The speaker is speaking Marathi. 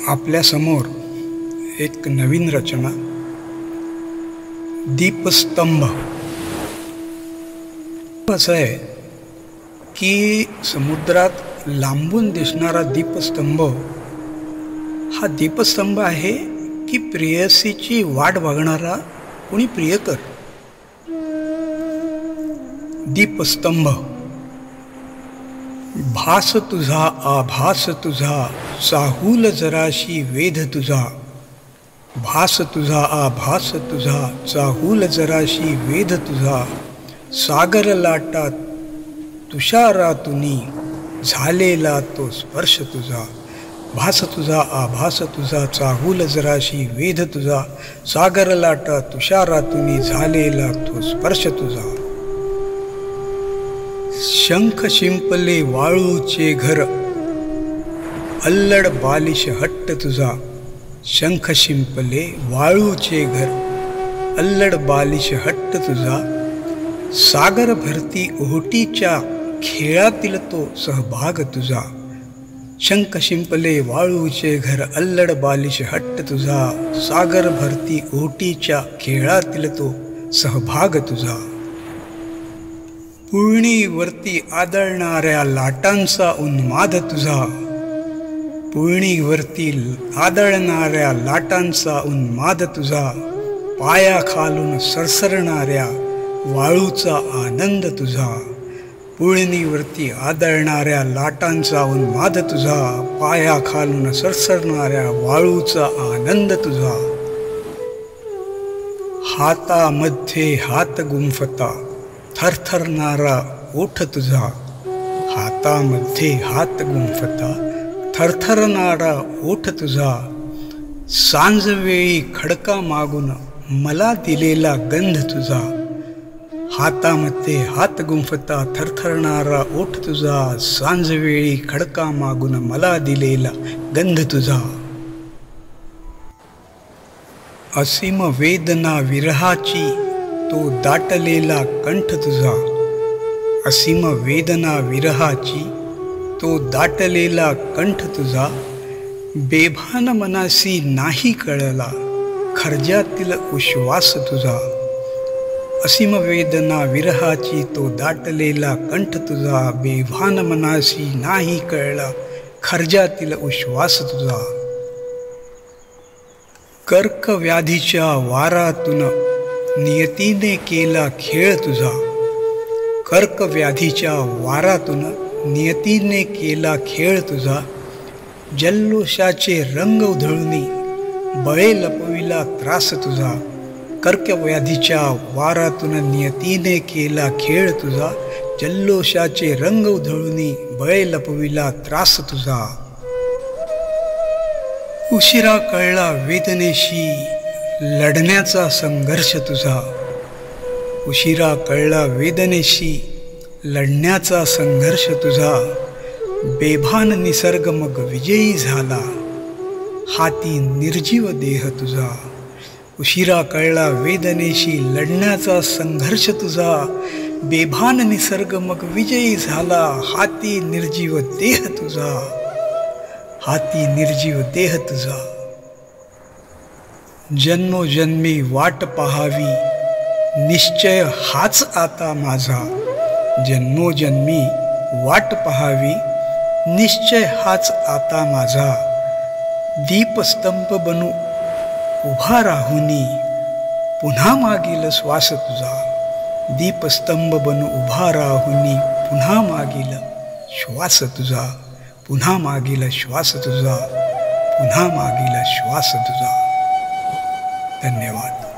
आपल्यासमोर एक नवीन रचना, दीपस्तंभ. असं आहे की समुद्रात लांबून दिसणारा दीपस्तंभ हा दीपस्तंभ आहे की प्रेयसीची वाट बघणारा कोणी प्रियकर. दीपस्तंभ. भास तुझा आभास तुझा, चाहूल जराशी वेध तुझा. भास तुझा आभास तुझा, चाहूल जराशी वेध तुझा. सागर लाटात तुषारातुनी, झालेला तो स्पर्श तुझा. भास तुझा आभास तुझा, चाहूल जराशी वेध तुझा. सागर लाटात तुषारातुनी, झालेला तो स्पर्श तुझा. शंख शिंपले वाळूचे घर, अल्लड बालिश हट्ट तुझा. शंख शिंपले वाळूचे घर, अल्लड बालिश हट्ट तुझा. सागर भरती ओहोटीच्या खेळातील तो सहभाग तुझा. शंख शिंपले वाळूचे घर, अल्लड बालिश हट्ट तुझा. सागर भरती ओहोटीच्या खेळातील तो सहभाग तुझा. पुळणीवरती आदळणाऱ्या लाटांचा उन्माद तुझा. पुळणीवरती आदळणाऱ्या लाटांचा उन्माद तुझा. पायाखालून सरसरणाऱ्या वाळूचा आनंद तुझा. पुळणीवरती आदळणाऱ्या लाटांचा उन्माद तुझा. पायाखालून सरसरणाऱ्या वाळूचा आनंद तुझा. हातामध्ये हात गुंफता थरथरणारा ओठ तुझा. हातामध्ये हात गुंफता थरथरणारा ओठ तुझा. सांजवेळी खडका मागून मला दिलेला गंध तुझा. हातामध्ये हात गुंफता थरथरणारा ओठ तुझा. सांजवेळी खडका मागून मला दिलेला गंध तुझा. असीम वेदना विरहाची तो दाटलेला कंठ तुझा. असीम वेदना विरहाची तो दाटलेला कंठ तुझा. बेभान मनासी नाही कळला खर्जातील उश्वास तुझा. असीम वेदना विरहाची तो दाटलेला कंठ तुझा. बेभान मनासी नाही कळला खर्जातील उश्वास तुझा. कर्कव्याधीच्या वारातून नियतीने केला खेळ तुझा. कर्कव्याधीच्या वारातून नियतीने केला खेळ तुझा. जल्लोषाचे रंग उधळूनी बळे लपविला त्रास तुझा. कर्कव्याधीच्या वारातून नियतीने केला खेळ तुझा. जल्लोषाचे रंग उधळूनी बळे लपविला त्रास तुझा. उशिरा कळला वेदनेशी लढण्याचा संघर्ष तुझा. उशिरा कळला वेदनेशी लढण्याचा संघर्ष तुझा. बेभान निसर्ग मग विजयी झाला, हाती निर्जीव देह तुझा. उशिरा कळला वेदनेशी लढण्याचा संघर्ष तुझा. बेभान निसर्ग मग विजयी झाला, हाती निर्जीव देह तुझा. हाती निर्जीव देह तुझा. जन्मोजन्मी वाट पहावी निश्चय हाच आता माझा. जन्मोजन्मी वाट पहावी निश्चय हाच आता माझा. दीपस्तंभ बनू उभा राहुनी पुन्हा मागील श्वास तुझा. दीपस्तंभ बनू उभा राहुनी पुन्हा मागील श्वास तुझा. पुन्हा मागील श्वास तुझा. पुन्हा मागील श्वास तुझा. धन्यवाद.